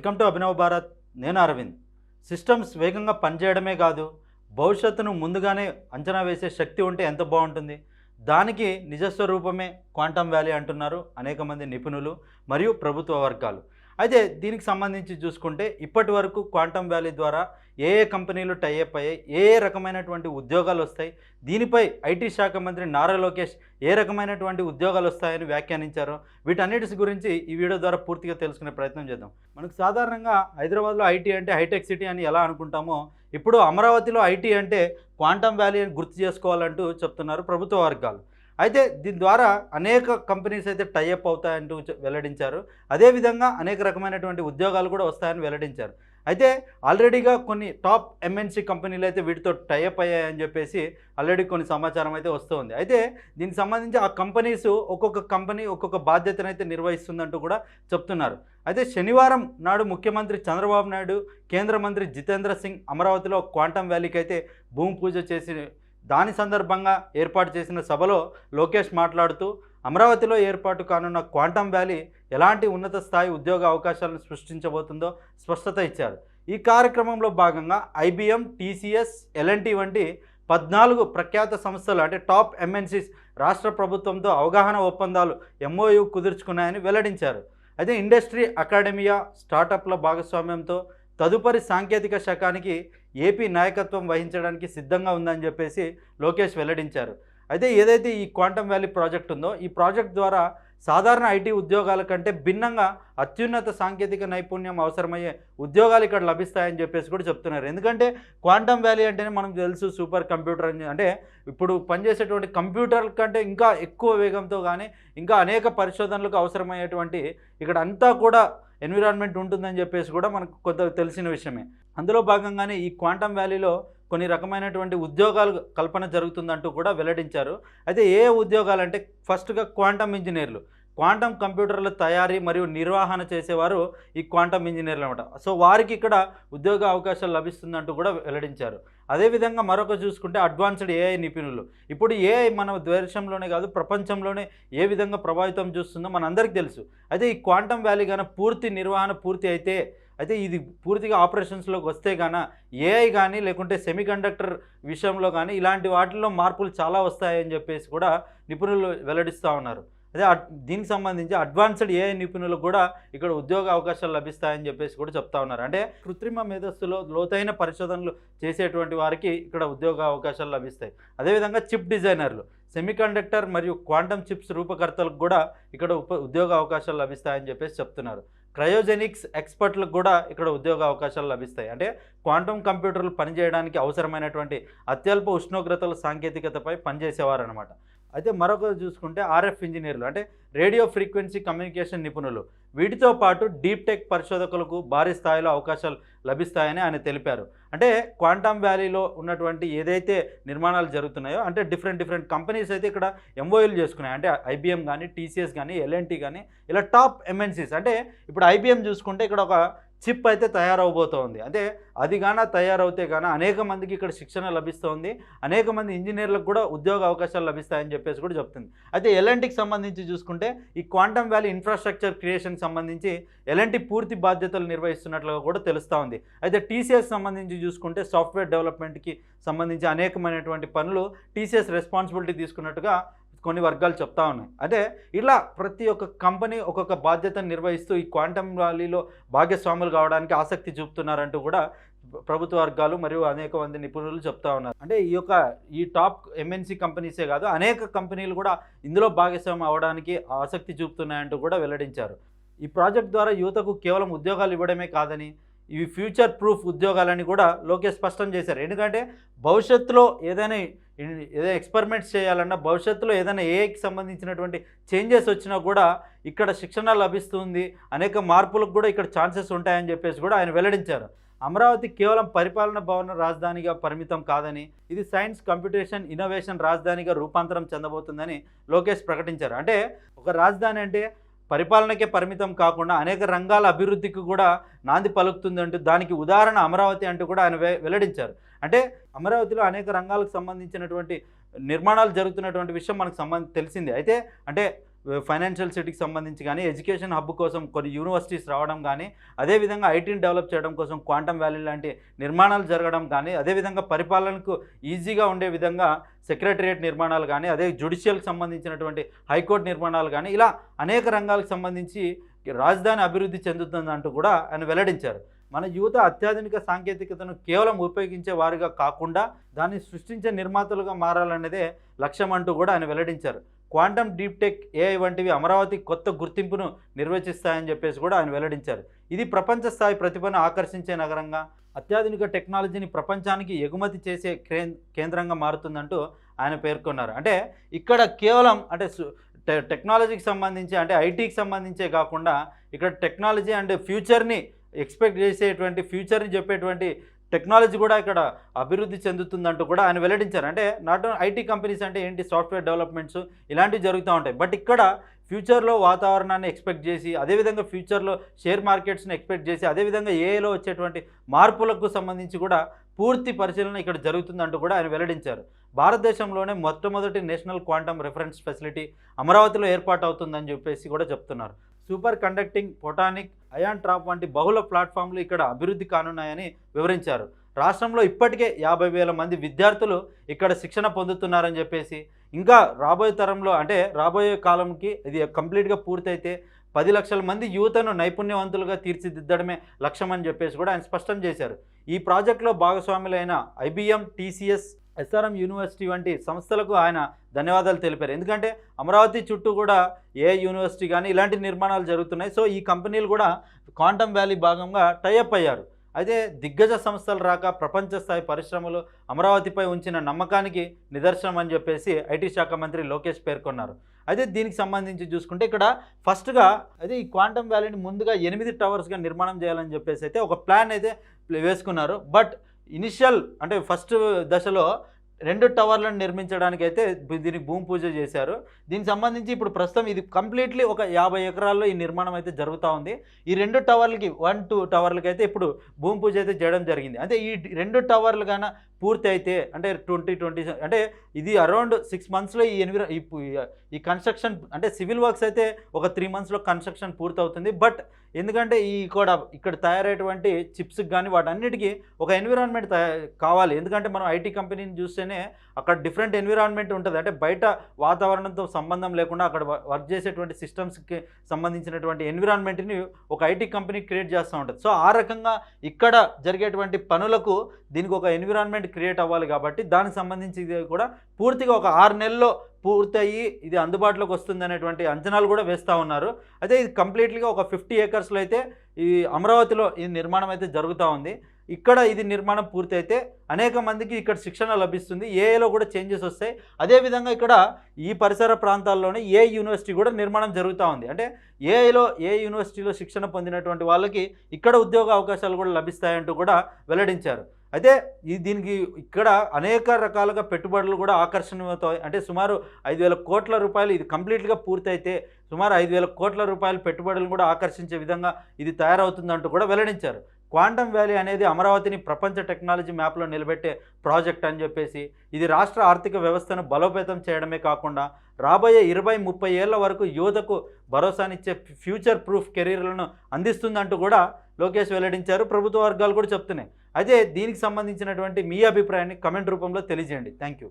Welcome to Abhinav Bharat. నేను Arvind. Systems వేగంగా పనిచేయడమే కాదు, భవిష్యత్తును ముందుగానే అంచనా వేసే శక్తి ఉంటే ఎంత బాగుంటుంది. దానికి నిజస్వరూపమే క్వాంటమ్ వ్యాలీ అంటున్నారు అనేక మంది నిపుణులు మరియు ప్రభుత్వ వర్గాలు. అయితే దీనికి సంబంధించి చూసుకుంటే ఇప్పటి వరకు క్వాంటమ్ వ్యాలీ ద్వారా ఏ కంపెనీలు టైఅప్ అయ్యాయి, ఏ రకమైనటువంటి ఉద్యోగాలు వస్తాయి, దీనిపై ఐటీ శాఖ మంత్రి నారా లోకేష్ ఏ రకమైనటువంటి ఉద్యోగాలు వస్తాయని వ్యాఖ్యానించారో వీటన్నిటి గురించి ఈ వీడియో ద్వారా పూర్తిగా తెలుసుకునే ప్రయత్నం చేద్దాం. మనకు సాధారణంగా హైదరాబాద్లో ఐటీ అంటే హైటెక్ సిటీ అని ఎలా అనుకుంటామో, ఇప్పుడు అమరావతిలో ఐటీ అంటే క్వాంటమ్ వ్యాలీ అని గుర్తు చేసుకోవాలంటూ చెప్తున్నారు ప్రభుత్వ వర్గాలు. అయితే దీని ద్వారా అనేక కంపెనీస్ అయితే టైఅప్ అవుతాయంటూ వెల్లడించారు. అదేవిధంగా అనేక రకమైనటువంటి ఉద్యోగాలు కూడా వస్తాయని వెల్లడించారు. అయితే ఆల్రెడీగా కొన్ని టాప్ ఎంఎన్సీ కంపెనీలు అయితే వీటితో టైఅప్ అయ్యాయని చెప్పేసి ఆల్రెడీ కొన్ని సమాచారం అయితే వస్తుంది. అయితే దీనికి సంబంధించి ఆ కంపెనీస్ ఒక్కొక్క కంపెనీ ఒక్కొక్క బాధ్యతనైతే నిర్వహిస్తుందంటూ కూడా చెప్తున్నారు. అయితే శనివారం నాడు ముఖ్యమంత్రి చంద్రబాబు నాయుడు, కేంద్ర మంత్రి జితేంద్ర సింగ్ అమరావతిలో క్వాంటమ్ వ్యాలీకి అయితే భూమి పూజ చేసి దాని సందర్భంగా ఏర్పాటు చేసిన సభలో లోకేష్ మాట్లాడుతూ అమరావతిలో ఏర్పాటు కానున్న క్వాంటమ్ వ్యాలీ ఎలాంటి ఉన్నత స్థాయి ఉద్యోగ అవకాశాలను సృష్టించబోతుందో స్పష్టత ఇచ్చారు. ఈ కార్యక్రమంలో భాగంగా ఐబిఎం, టీసీఎస్, ఎల్ఎన్టీ వంటి 14 ప్రఖ్యాత సంస్థలు అంటే టాప్ ఎంఎన్సీస్ రాష్ట్ర ప్రభుత్వంతో అవగాహన ఒప్పందాలు ఎంఓయూ కుదుర్చుకున్నాయని వెల్లడించారు. అయితే ఇండస్ట్రీ అకాడమియా, స్టార్టప్ల భాగస్వామ్యంతో తదుపరి సాంకేతిక శకానికి ఏపీ నాయకత్వం వహించడానికి సిద్ధంగా ఉందని చెప్పేసి లోకేష్ వెల్లడించారు. అయితే ఏదైతే ఈ క్వాంటమ్ వ్యాలీ ప్రాజెక్ట్ ఉందో, ఈ ప్రాజెక్ట్ ద్వారా సాధారణ ఐటీ ఉద్యోగాల కంటే భిన్నంగా అత్యున్నత సాంకేతిక నైపుణ్యం అవసరమయ్యే ఉద్యోగాలు ఇక్కడ లభిస్తాయని చెప్పేసి కూడా చెప్తున్నారు. ఎందుకంటే క్వాంటమ్ వ్యాలీ అంటేనే మనకు తెలుసు సూపర్ కంప్యూటర్ అని, అంటే ఇప్పుడు పనిచేసేటువంటి కంప్యూటర్ల కంటే ఇంకా ఎక్కువ వేగంతో కానీ ఇంకా అనేక పరిశోధనలకు అవసరమయ్యేటువంటి ఇక్కడ అంతా కూడా ఎన్విరాన్మెంట్ ఉంటుందని చెప్పేసి కూడా మనకు కొంత తెలిసిన విషయమే. అందులో భాగంగానే ఈ క్వాంటమ్ వ్యాలీలో కొన్ని రకమైనటువంటి ఉద్యోగాలు కల్పన జరుగుతుందంటూ కూడా వెల్లడించారు. అయితే ఏ ఉద్యోగాలు అంటే ఫస్ట్గా క్వాంటమ్ ఇంజనీర్లు, క్వాంటమ్ కంప్యూటర్ల తయారీ మరియు నిర్వహణ చేసేవారు ఈ క్వాంటమ్ ఇంజనీర్లు అనమాట. సో వారికి ఇక్కడ ఉద్యోగ అవకాశాలు లభిస్తుందంటూ కూడా వెల్లడించారు. అదేవిధంగా మరొక చూసుకుంటే అడ్వాన్స్డ్ ఏఐ నిపుణులు. ఇప్పుడు ఏఐ మన దేశంలోనే కాదు ప్రపంచంలోనే ఏ విధంగా ప్రభావితం చూస్తుందో మనందరికీ తెలుసు. అయితే ఈ క్వాంటమ్ వ్యాలీ గాన పూర్తి నిర్వహణ పూర్తి అయితే ఇది పూర్తిగా ఆపరేషన్స్లోకి వస్తే గాన ఏఐ కానీ లేకుంటే సెమీకండక్టర్ విషయంలో కానీ ఇలాంటి వాటిల్లో మార్పులు చాలా వస్తాయని చెప్పేసి కూడా నిపుణులు వెల్లడిస్తూ ఉన్నారు. అదే దీనికి సంబంధించి అడ్వాన్స్డ్ ఏఐ నిపుణులకు కూడా ఇక్కడ ఉద్యోగ అవకాశాలు లభిస్తాయని చెప్పేసి కూడా చెప్తా ఉన్నారు. అంటే కృత్రిమ మేధస్సులో లోతైన పరిశోధనలు చేసేటువంటి వారికి ఇక్కడ ఉద్యోగ అవకాశాలు లభిస్తాయి. అదేవిధంగా చిప్ డిజైనర్లు, సెమీకండక్టర్ మరియు క్వాంటమ్ చిప్స్ రూపకర్తలకు కూడా ఇక్కడ ఉద్యోగ అవకాశాలు లభిస్తాయని చెప్పేసి చెప్తున్నారు. క్రయోజెనిక్స్ ఎక్స్పర్ట్లకు కూడా ఇక్కడ ఉద్యోగ అవకాశాలు లభిస్తాయి. అంటే క్వాంటమ్ కంప్యూటర్లు పనిచేయడానికి అవసరమైనటువంటి అత్యల్ప ఉష్ణోగ్రతల సాంకేతికతపై పనిచేసేవారు అనమాట. అయితే మరొకరు చూసుకుంటే ఆర్ఎఫ్ ఇంజనీర్లు అంటే రేడియో ఫ్రీక్వెన్సీ కమ్యూనికేషన్ నిపుణులు. వీటితో పాటు డీప్ టెక్ పరిశోధకులకు భారీ స్థాయిలో అవకాశాలు లభిస్తాయని ఆయన తెలిపారు. అంటే క్వాంటమ్ వ్యాలీలో ఉన్నటువంటి ఏదైతే నిర్మాణాలు జరుగుతున్నాయో అంటే డిఫరెంట్ కంపెనీస్ అయితే ఇక్కడ ఎంఓయూలు చేసుకున్నాయి. అంటే ఐబిఎం కానీ, టీసీఎస్ కానీ, ఎల్ఎన్టీ కానీ ఇలా టాప్ ఎంఎన్సీస్. అంటే ఇప్పుడు ఐబిఎం చూసుకుంటే ఇక్కడ ఒక చిప్ అయితే తయారవబోతోంది. అంటే అది గాన తయారవుతే గాన అనేక మందికి ఇక్కడ శిక్షణ లభిస్తోంది, అనేక మంది ఇంజనీర్లకు కూడా ఉద్యోగ అవకాశాలు లభిస్తాయని చెప్పేసి కూడా చెప్తుంది. అయితే ఎల్ఎన్టీకి సంబంధించి చూసుకుంటే ఈ క్వాంటమ్ వ్యాలీ ఇన్ఫ్రాస్ట్రక్చర్ క్రియేషన్కి సంబంధించి ఎల్ఎన్టీ పూర్తి బాధ్యతలు నిర్వహిస్తున్నట్లుగా కూడా తెలుస్తూ ఉంది. అయితే టీసీఎస్ సంబంధించి చూసుకుంటే సాఫ్ట్వేర్ డెవలప్మెంట్కి సంబంధించి అనేకమైనటువంటి పనులు టీసీఎస్ రెస్పాన్సిబిలిటీ తీసుకున్నట్టుగా కొన్ని వర్గాలు చెప్తా ఉన్నాయి. అంటే ఇలా ప్రతి ఒక్క కంపెనీ ఒక్కొక్క బాధ్యతను నిర్వహిస్తూ ఈ క్వాంటమ్ వ్యాలీలో భాగస్వాములు కావడానికి ఆసక్తి చూపుతున్నారంటూ కూడా ప్రభుత్వ వర్గాలు మరియు అనేక మంది నిపుణులు చెప్తా ఉన్నారు. అంటే ఈ టాప్ ఎంఎన్సీ కంపెనీసే కాదు అనేక కంపెనీలు కూడా ఇందులో భాగస్వామ్యం అవడానికి ఆసక్తి చూపుతున్నాయంటూ కూడా వెల్లడించారు. ఈ ప్రాజెక్ట్ ద్వారా యువతకు కేవలం ఉద్యోగాలు ఇవ్వడమే కాదని ఇవి ఫ్యూచర్ ప్రూఫ్ ఉద్యోగాలని కూడా లోకేష్ స్పష్టం చేశారు. ఎందుకంటే భవిష్యత్తులో ఏదైనా ఎక్స్పెరిమెంట్స్ చేయాలన్నా, భవిష్యత్తులో ఏదైనా ఏఐకి సంబంధించినటువంటి చేంజెస్ వచ్చినా కూడా ఇక్కడ శిక్షణ లభిస్తుంది, అనేక మార్పులకు కూడా ఇక్కడ ఛాన్సెస్ ఉంటాయని చెప్పేసి కూడా ఆయన వెల్లడించారు. అమరావతి కేవలం పరిపాలన భవన రాజధానిగా పరిమితం కాదని ఇది సైన్స్, కంప్యూటేషన్, ఇన్నోవేషన్ రాజధానిగా రూపాంతరం చెందబోతుందని లోకేష్ ప్రకటించారు. అంటే ఒక రాజధాని అంటే పరిపాలనకే పరిమితం కాకుండా అనేక రంగాల అభివృద్ధికి కూడా నాంది పలుకుతుందంటూ దానికి ఉదాహరణ అమరావతి అంటూ కూడా ఆయన వెల్లడించారు. అంటే అమరావతిలో అనేక రంగాలకు సంబంధించినటువంటి నిర్మాణాలు జరుగుతున్నటువంటి విషయం మనకు తెలిసిందే. అయితే అంటే ఫైనాన్షియల్ సిటీకి సంబంధించి కానీ, ఎడ్యుకేషన్ హబ్ కోసం కొన్ని యూనివర్సిటీస్ రావడం కానీ, అదేవిధంగా ఐటీని డెవలప్ చేయడం కోసం క్వాంటమ్ వ్యాలీ లాంటి నిర్మాణాలు జరగడం కానీ, అదేవిధంగా పరిపాలనకు ఈజీగా ఉండే విధంగా సెక్రటరియట్ నిర్మాణాలు కానీ, అదే జ్యుడిషియల్కి సంబంధించినటువంటి హైకోర్టు నిర్మాణాలు కానీ, ఇలా అనేక రంగాలకు సంబంధించి రాజధాని అభివృద్ధి చెందుతుందంటూ కూడా ఆయన వెల్లడించారు. మన యువత అత్యాధునిక సాంకేతికతను కేవలం ఉపయోగించే వారిగా కాకుండా దాన్ని సృష్టించే నిర్మాతలుగా మారాలనేదే లక్ష్యం అంటూ కూడా ఆయన వెల్లడించారు. క్వాంటమ్ డీప్ టెక్, ఏఐ వంటివి అమరావతి కొత్త గుర్తింపును నిర్వచిస్తాయని చెప్పేసి కూడా ఆయన వెల్లడించారు. ఇది ప్రపంచ స్థాయి ప్రతిభను ఆకర్షించే నగరంగా, అత్యాధునిక టెక్నాలజీని ప్రపంచానికి ఎగుమతి చేసే కేంద్రంగా మారుతుందంటూ ఆయన పేర్కొన్నారు. అంటే ఇక్కడ కేవలం అంటే టెక్నాలజీకి సంబంధించి అంటే ఐటీకి సంబంధించే కాకుండా ఇక్కడ టెక్నాలజీ అండ్ ఫ్యూచర్ని ఎక్స్పెక్ట్ చేసేటువంటి, ఫ్యూచర్ని చెప్పేటువంటి టెక్నాలజీ కూడా ఇక్కడ అభివృద్ధి చెందుతుందంటూ కూడా ఆయన వెల్లడించారు. అంటే నాట్ ఐటీ కంపెనీస్ అంటే ఏంటి, సాఫ్ట్వేర్ డెవలప్మెంట్స్ ఇలాంటివి జరుగుతూ ఉంటాయి. బట్ ఇక్కడ ఫ్యూచర్లో వాతావరణాన్ని ఎక్స్పెక్ట్ చేసి, అదేవిధంగా ఫ్యూచర్లో షేర్ మార్కెట్స్ని ఎక్స్పెక్ట్ చేసి, అదేవిధంగా ఏఐలో వచ్చేటువంటి మార్పులకు సంబంధించి కూడా పూర్తి పరిశీలన ఇక్కడ జరుగుతుందంటూ కూడా ఆయన వెల్లడించారు. భారతదేశంలోనే మొట్టమొదటి నేషనల్ క్వాంటమ్ రిఫరెన్స్ ఫెసిలిటీ అమరావతిలో ఏర్పాటు అవుతుందని చెప్పేసి కూడా చెప్తున్నారు. Super conducting, photonic, ion trap వంటి బహుళ ప్లాట్ఫామ్లు ఇక్కడ అభివృద్ధి కానున్నాయని వివరించారు. రాష్ట్రంలో ఇప్పటికే 50,000 మంది విద్యార్థులు ఇక్కడ శిక్షణ పొందుతున్నారని చెప్పేసి, ఇంకా రాబోయే తరంలో అంటే రాబోయే కాలంకి ఇది కంప్లీట్గా పూర్తయితే 10 లక్షల మంది యువతను నైపుణ్యవంతులుగా తీర్చిదిద్దడమే లక్ష్యం అని చెప్పేసి కూడా ఆయన స్పష్టం చేశారు. ఈ ప్రాజెక్టులో భాగస్వాములైన ఐబీఎం, టీసీఎస్, ఎస్ఆర్ఎం యూనివర్సిటీ వంటి సంస్థలకు ఆయన ధన్యవాదాలు తెలిపారు. ఎందుకంటే అమరావతి చుట్టూ కూడా ఏ యూనివర్సిటీ కానీ ఇలాంటి నిర్మాణాలు జరుగుతున్నాయి. సో ఈ కంపెనీలు కూడా క్వాంటమ్ వ్యాలీ భాగంగా టైఅప్ అయ్యారు. అయితే దిగ్గజ సంస్థలు రాక ప్రపంచ స్థాయి పరిశ్రమలు అమరావతిపై ఉంచిన నమ్మకానికి నిదర్శనం అని చెప్పేసి ఐటీ శాఖ మంత్రి లోకేష్ పేర్కొన్నారు. అయితే దీనికి సంబంధించి చూసుకుంటే ఇక్కడ ఫస్ట్గా అయితే ఈ క్వాంటమ్ వ్యాలీని ముందుగా 8 టవర్స్గా నిర్మాణం చేయాలని చెప్పేసి అయితే ఒక ప్లాన్ అయితే వేసుకున్నారు. బట్ ఇనిషియల్ అంటే ఫస్ట్ దశలో 2 టవర్లను నిర్మించడానికి అయితే దీనికి భూమి పూజ చేశారు. దీనికి సంబంధించి ఇప్పుడు ప్రస్తుతం ఇది కంప్లీట్లీ ఒక 50 ఎకరాల్లో ఈ నిర్మాణం అయితే జరుగుతూ ఉంది. ఈ 2 టవర్లకి 1-2 టవర్లకి అయితే ఇప్పుడు భూమి పూజ అయితే చేయడం జరిగింది. అంటే ఈ 2 టవర్లు కన్నా పూర్తి అయితే అంటే 2020 అంటే ఇది అరౌండ్ 6 మంత్స్లో ఈ కన్స్ట్రక్షన్ అంటే సివిల్ వర్క్స్ అయితే ఒక 3 మంత్స్లో కన్స్ట్రక్షన్ పూర్తవుతుంది. బట్ ఎందుకంటే ఇక్కడ తయారయ్యేటువంటి చిప్స్కి కానీ వాటన్నిటికీ ఒక ఎన్విరాన్మెంట్ కావాలి. ఎందుకంటే మనం ఐటీ కంపెనీని చూస్తేనే అక్కడ డిఫరెంట్ ఎన్విరాన్మెంట్ ఉంటుంది. అంటే బయట వాతావరణంతో సంబంధం లేకుండా అక్కడ వర్క్ చేసేటువంటి సిస్టమ్స్కి సంబంధించినటువంటి ఎన్విరాన్మెంట్ని ఒక ఐటీ కంపెనీ క్రియేట్ చేస్తూ ఉంటుంది. సో ఆ రకంగా ఇక్కడ జరిగేటువంటి పనులకు దీనికి ఒక ఎన్విరాన్మెంట్ క్రియేట్ అవ్వాలి. కాబట్టి దానికి సంబంధించి ఇది కూడా పూర్తిగా ఒక 6 నెలల్లో పూర్తయ్యి ఇది అందుబాటులోకి వస్తుంది అనేటువంటి అంచనాలు కూడా వేస్తూ ఉన్నారు. అయితే ఇది కంప్లీట్లీగా ఒక 50 ఏకర్స్లో అయితే ఈ అమరావతిలో ఈ నిర్మాణం అయితే జరుగుతూ ఉంది. ఇక్కడ ఇది నిర్మాణం పూర్తి అయితే అనేక మందికి ఇక్కడ శిక్షణ లభిస్తుంది. ఏఐలో కూడా చేంజెస్ వస్తాయి. అదేవిధంగా ఇక్కడ ఈ పరిసర ప్రాంతాల్లోనే ఏ యూనివర్సిటీ కూడా నిర్మాణం జరుగుతూ ఉంది. అంటే ఏ యూనివర్సిటీలో శిక్షణ పొందినటువంటి వాళ్ళకి ఇక్కడ ఉద్యోగ అవకాశాలు కూడా లభిస్తాయంటూ కూడా వెల్లడించారు. అయితే దీనికి ఇక్కడ అనేక రకాలుగా పెట్టుబడులు కూడా ఆకర్షణీయమవుతాయి. అంటే సుమారు 5,000 కోట్ల రూపాయలు ఇది కంప్లీట్గా పూర్తయితే సుమారు 5,000 కోట్ల రూపాయల పెట్టుబడులు కూడా ఆకర్షించే విధంగా ఇది తయారవుతుందంటూ కూడా వెల్లడించారు. క్వాంటమ్ వ్యాలీ అనేది అమరావతిని ప్రపంచ టెక్నాలజీ మ్యాప్లో నిలబెట్టే ప్రాజెక్ట్ అని చెప్పేసి ఇది రాష్ట్ర ఆర్థిక వ్యవస్థను బలోపేతం చేయడమే కాకుండా రాబోయే 20-30 ఏళ్ల వరకు యువతకు భరోసానిచ్చే ఫ్యూచర్ ప్రూఫ్ కెరీర్లను అందిస్తుందంటూ కూడా లోకేష్ వెల్లడించారు. ప్రభుత్వ వర్గాలు కూడా చెప్తున్నాయి. అయితే దీనికి సంబంధించినటువంటి మీ అభిప్రాయాన్ని కమెంట్ రూపంలో తెలియజేయండి. Thank you.